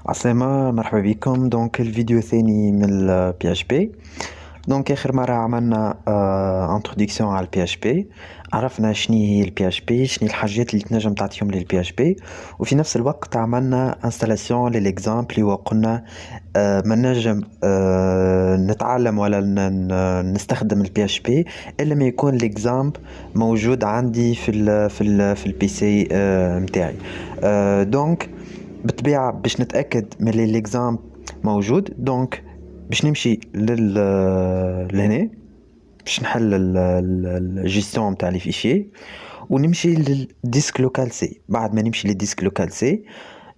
عسلامة، مرحبا بكم. دونك الفيديو الثاني من البي اش بي. دونك اخر مرة عملنا انتروداكسيون على البي اش بي، عرفنا شنو هي البي اش بي، شنو الحاجات اللي تنجم تعطيهم للبي اش بي، وفي نفس الوقت عملنا انستالاسيون للاكزامبل اللي هو قلنا ما نجم نتعلم ولا نستخدم البي اش بي الا ما يكون الاكزامبل موجود عندي في البي سي متاعي. دونك بالطبيعة باش نتأكد من اللي الاكزامبل موجود، دونك باش نمشي لهنا باش نحل الجيستيون متاع لي فيشي، ونمشي للديسك لوكال سي. بعد ما نمشي للديسك لوكال سي،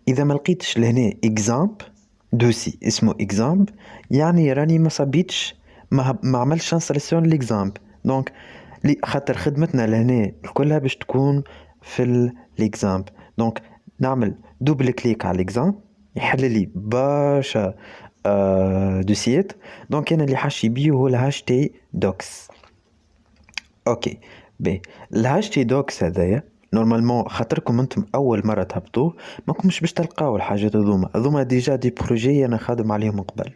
اذا ما لقيتش لهنا اكزامبل دوسي اسمه اكزامبل، يعني راني ما صبيتش، ما عملتش انستالاسيون للاكزامبل. دونك خاطر خدمتنا لهنا كلها باش تكون في الاكزامبل. دونك نعمل دوبل كليك على الاكزامبل، يحل لي برشا دوسيات. دونك انا اللي حاشي بيه هو الهاش تي دوكس. اوكي بي الهاش تي دوكس هذايا نورمالمون خاطركم انتم اول مره تهبطوه ماكمش باش تلقاو الحاجات هذوما ديجا دي بروجي انا خادم عليهم من قبل.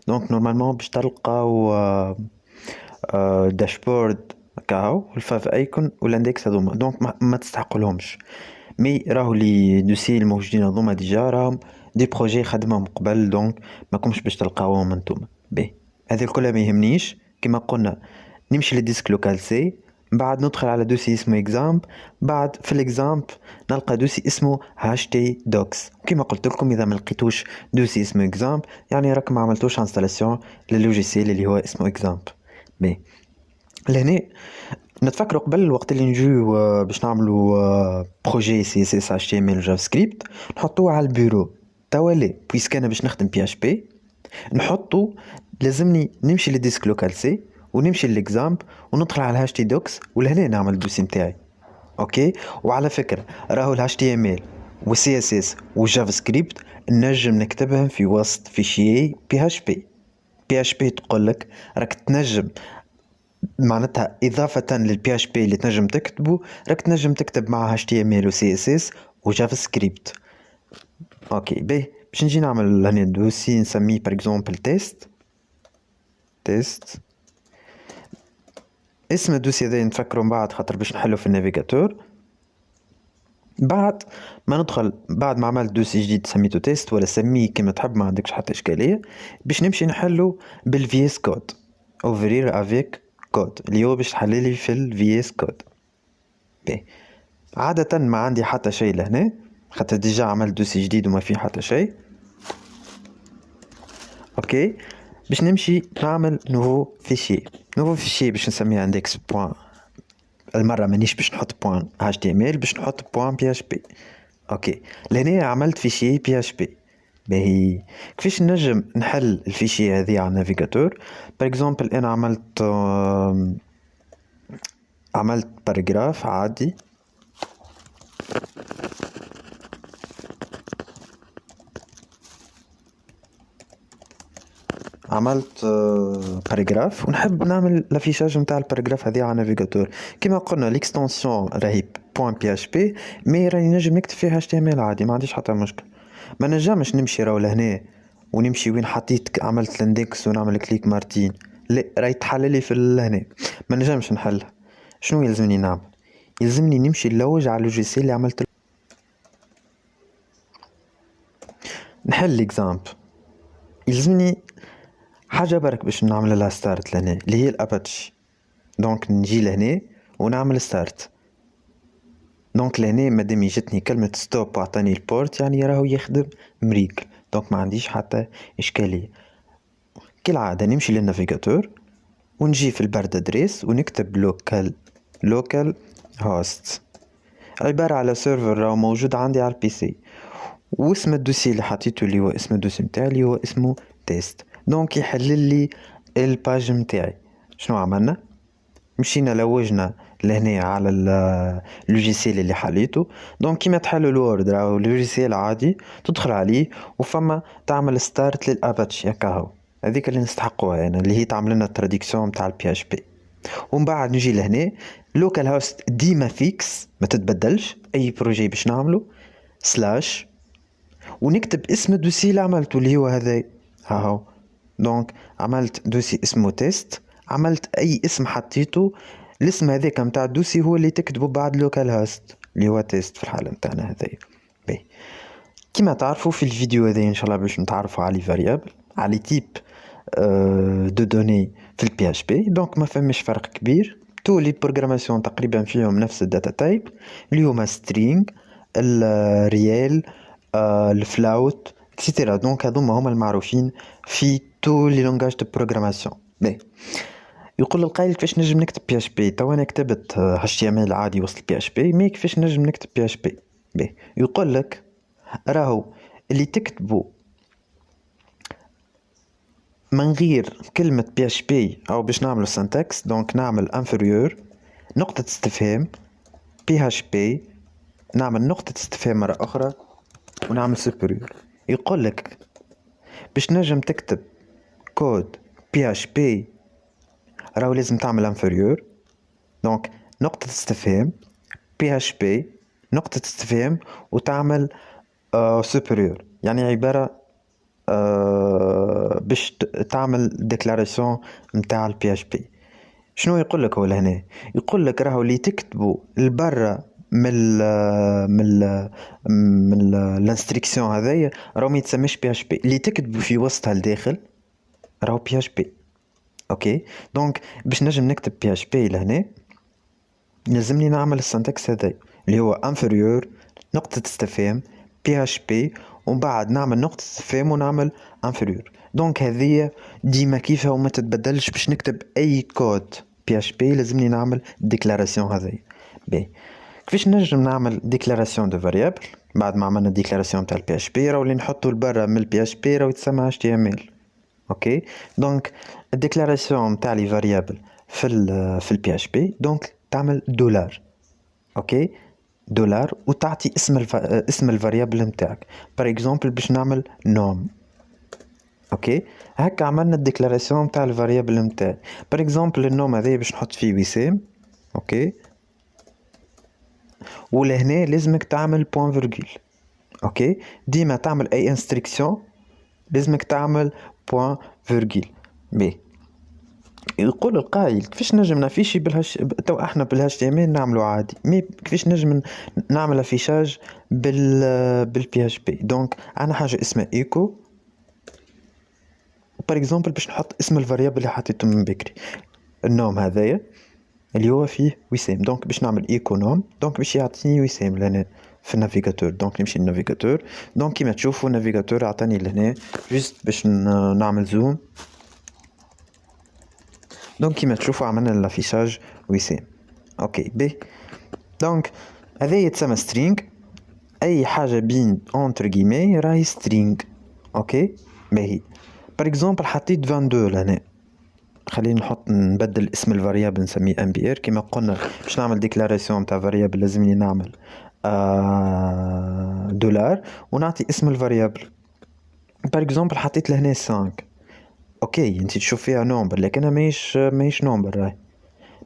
دونك نورمالمون باش تلقاو داشبورد كاو والفاف ايكون والاندكس هذوما، دونك ما تستحقولهمش. مي راهو لي دوسي الموجودين هذوما ديجا راهم دي بروجي خدمهم قبل، دونك ماكمش باش تلقاوهم انتم. بي هذا الكل ما يهمنيش. كما قلنا نمشي للديسك لوكال سي، بعد ندخل على دوسي اسمه اكزامب، بعد في الاكزامب نلقى دوسي اسمه هاش تي دوكس. كما قلت لكم اذا ما لقيتوش دوسي اسمه اكزامب يعني راك ما عملتوش انستالاسيون للوجيسيال اللي هو اسمه اكزامب. بي لهنا نتفكروا قبل الوقت اللي نجيو باش نعملوا بروجي سي اس اس اتش تي ام ال جافا سكريبت نحطوه على البيرو. توا لا، بويسك انا باش نخدم بي اش بي نحطو، لازمني نمشي للديسك لوكال سي ونمشي للاكزامب وندخل على الهاش تي دوكس ولهنا نعمل الدوسي نتاعي. اوكي. وعلى فكره راهو الهاش تي ام ال والسي اس اس والجافا سكريبت نجم نكتبهم في وسط فيشيي بي اش بي. بي اش بي تقول لك راك تنجم، معناتها إضافة للبي اش بي اللي تنجم تكتبه راك تنجم تكتب معها HTML و CSS و جافا سكريبت. اوكي باهي باش نجي نعمل هنا دوسي نسميه بار اكزومبل تيست. اسم الدوسي هذا نفكروا من بعد خاطر باش نحلو في النافيجاتور. بعد ما ندخل، بعد ما عملت دوسي جديد سميته تيست ولا سميه كما تحب ما عندكش حتى اشكاليه، باش نمشي نحلو بالفي اس كود اوفرير افيك كود اللي هو باش تحللي في الفي اس كود. باهي عادة ما عندي حتى شيء لهنا خاطر ديجا عملت دوسي جديد وما فيه حتى شيء. اوكي باش نمشي نعمل نوفو فيشي باش نسميه اندكس بوان. المرة مانيش باش نحط بوان اتش تي ام ال، باش نحط بوان بي اش بي. اوكي لهنا عملت فيشي بي اش بي. باهي كيفاش نجم نحل الفيشي هذه على النافيجاتور؟ بار اكزومبل انا عملت باراجراف عادي. عملت باراجراف ونحب نعمل لافيشاج نتاع الباراجراف هذه على نافيجاتور. كما قلنا ليكستنسيون راهي بوان بي اش بي، مي راني نجم نكتب فيها اتش تي ام ال عادي، ما عنديش حتى مشكل. ما نجمش نمشي راهو لهنا ونمشي وين حطيت عملت الاندكس ونعمل كليك مارتين، لا راهي تحللي في لهنا، ما نجمش نحلها. شنو يلزمني نعمل؟ يلزمني نمشي نلوج على اللوجيسيال اللي عملت نحل ليكزامبل. يلزمني حاجة برك باش نعمل لها ستارت لهنا اللي هي الاباتشي. دونك نجي لهنا ونعمل ستارت. دونك لهنا مادام جاتني كلمة ستوب وعطاني البورت يعني راهو يخدم مريك، دونك ما عنديش حتى اشكالية. كالعادة نمشي للنافيجاتور ونجي في البرد ادريس ونكتب لوكال هوست، عبارة على سيرفر راهو موجود عندي على البي سي، واسم الدوسي اللي حطيته اللي هو اسم الدوسي متاعي اللي هو اسمه تيست. دونك يحلل لي الباج متاعي. شنو عملنا؟ مشينا لوجنا لهنا على اللوجيسيال اللي حليته. دونك كيما تحل الوورد راهو اللوجيسيال عادي تدخل عليه وفما تعمل ستارت للاباتشي هكاهو، هذيك اللي نستحقوها يعني اللي هي تعمل لنا التراديكسيون نتاع البي اش بي. ومن بعد نجي لهنا لوكال هوست ديما فيكس ما تتبدلش، اي بروجي باش نعمله سلاش، ونكتب اسم الدوسي اللي عملته اللي هو هذا. هاهو دونك عملت دوسي اسمه تيست، عملت اي اسم حطيته، الاسم هذاك متاع الدوسي هو اللي تكتبه بعد لوكال هوست اللي هو تيست في الحالة متاعنا هذايا. باهي كيما تعرفوا في الفيديو هذا ان شاء الله باش نتعرفوا على لي فاريابل، على لي تيب دو دوني في البي اش بي. دونك ما فماش فرق كبير، تو لي بروغراماسيون تقريبا فيهم نفس الداتا تايب اللي هما سترينج، الريال، الفلاوت اكسيتيرا. دونك هذوما هما المعروفين في تو لي لونغاج دو بروغراماسيون. باهي يقول القائل كيفاش نجم نكتب بي اش بي؟ تو انا كتبت اتش تي ام ال عادي وسط البي اش بي، مي كيفاش نجم نكتب بي اش بي؟ باهي يقول لك راهو اللي تكتبوا من غير كلمة بي اش بي او باش نعملوا سنتكس، دونك نعمل انفيريور نقطة استفهام بي اش بي، نعمل نقطة استفهام مرة اخرى ونعمل سوبريور. يقول لك باش نجم تكتب كود بي اش بي راهو لازم تعمل انفيريور، دونك نقطة استفهام بي اش بي نقطة استفهام وتعمل سوبريور، يعني عبارة باش تعمل ديكلاراسيون نتاع البي اش بي. شنو يقول لك هو لهنا؟ يقول لك راهو اللي تكتبوا البرة من الانستركسيون هذايا راهو ما يتسمىش بي اش بي، اللي تكتبوا في وسطها الداخل راهو بي اش بي. اوكي دونك باش نجم نكتب بي اش بي لهنا لازمني نعمل السنتكس هذا اللي هو انفيريور نقطة استفهام بي اش بي ومن بعد نعمل نقطة استفهام ونعمل انفيريور. دونك هذه ديما كيفها وما تتبدلش. باش نكتب اي كود بي اش بي لازمني نعمل ديكلاراسيون هذه. باهي كيفاش نجم نعمل ديكلاراسيون دو فاريابل؟ بعد ما عملنا ديكلاراسيون تاع البي اش بي راهو اللي نحطو لبرا من البي اش بي راهو يتسمى اتش تي ام ال. اوكي دونك الديكلاراسيون تاع لي فاريابل في البي اش بي دونك تعمل دولار. اوكي دولار وتعطي اسم الفاريابل نتاعك. بار اكزومبل باش نعمل نوم. اوكي هكا عملنا الديكلاراسيون نتاع الفاريابل نتاعي. بار اكزومبل النوم هذا باش نحط فيه وسام. اوكي ولهنا لازمك تعمل بوان فيرغول. اوكي ديما تعمل اي انستركسيون لازمك تعمل بوان فيرغول. بي يقول القائل كيفاش نجم نافيشي تو احنا بالهاش تي ام ال نعملو عادي، مي كيفاش نجم نعمل افيشاج بالبي اش بي؟ دونك عندنا حاجه اسمها ايكو. بار اكزومبل باش نحط اسم الفاريابل اللي حطيته من بكري النوم هذايا اللي هو فيه وسام، دونك باش نعمل ايكو نوم دونك باش يعطيني وسام لهنا في النافيغاتور. دونك نمشي للنافيغاتور، دونك كيما تشوفوا النافيغاتور عطاني لهنا جوست باش نعمل زوم. دونك كيما تشوفوا عملنا الافيشاج وسام. اوكي بي دونك هذا يتسمى سترينج، اي حاجه بين اونتر جيمي راهي سترينج. اوكي باهي بار اكزومبل حطيت 22 لهنا، خلينا نبدل اسم الفاريابل نسميه ام بي ار. كيما قلنا باش نعمل ديكلاراسيون تاع فاريابل لازمني نعمل دولار ونعطي اسم الفاريابل. بار اكزومبل حطيت لهنا 5. اوكي انت تشوف فيها نومبر لكنها ماهيش نومبر، راهي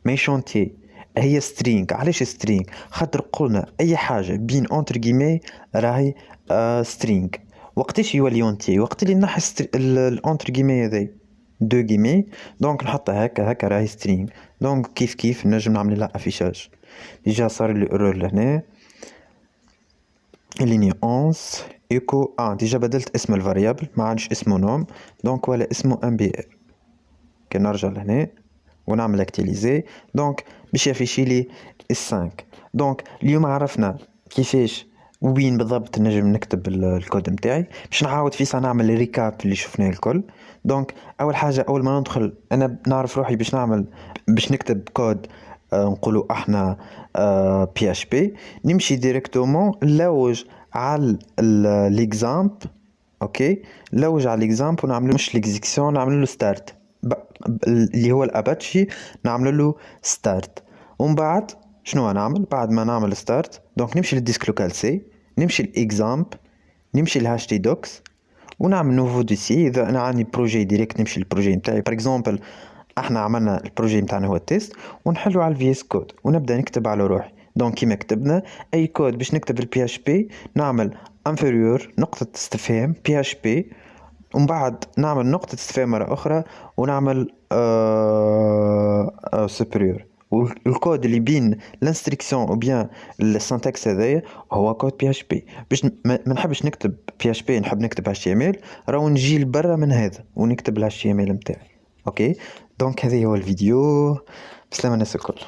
ماهيش اونتي، هي سترينج. علاش سترينج؟ خاطر قلنا اي حاجه بين اونتر جيمي راهي سترينج. وقتاش يولي اونتي؟ وقت اللي نحي الاونتر جيمي هذا دو جيمي دونك نحطها هكا راهي سترينج. دونك كيف نجم نعمل لها افيشاج. ديجا صار لي ايرور لهنا ليني 11 ايكو ديجا بدلت اسم الفاريابل ما عادش اسمه نوم دونك ولا اسمه ام بي ار. كي نرجع لهنا ونعمل اكتيليزي دونك باش يافيشي لي ال5. دونك اليوم عرفنا كيفاش وين بالضبط نجم نكتب الكود نتاعي. باش نعاود فيسا نعمل ريكاب اللي شفناه الكل. دونك اول حاجه اول ما ندخل انا نعرف روحي باش نكتب كود نقولوا احنا بي اش بي نمشي ديريكتومون نلوج على ليكزامبل. اوكي نلوج على ليكزامبل ونعمل مش ليكزيكسيون نعمل له ستارت اللي هو الاباتشي نعمل له ستارت. ومن بعد شنو نعمل بعد ما نعمل ستارت؟ دونك نمشي للديسك لوكال سي، نمشي لاكزامبل، نمشي لهاش تي دوكس ونعمل نوفو دوسي. اذا انا عندي بروجي ديريكت نمشي للبروجي نتاعي. بار اكزومبل احنا عملنا البروجي نتاعنا هو التيست ونحلو على الفي اس كود ونبدا نكتب على روحي. دونك كيما كتبنا اي كود باش نكتب البي اش بي نعمل انفيريور نقطة استفهام بي اتش بي، ومن بعد نعمل نقطة استفهام مرة أخرى ونعمل سوبريور. والكود اللي بين الانستركسيون او بيان السنتكس هذايا هو كود بي اتش بي. باش ما نحبش نكتب بي اتش بي، نحب نكتب اتش تي ام ال، راهو نجي لبرا من هذا ونكتب الاتش تي ام ال نتاعي. اوكي، دونك هذا هو الفيديو. بسلامة الناس الكل.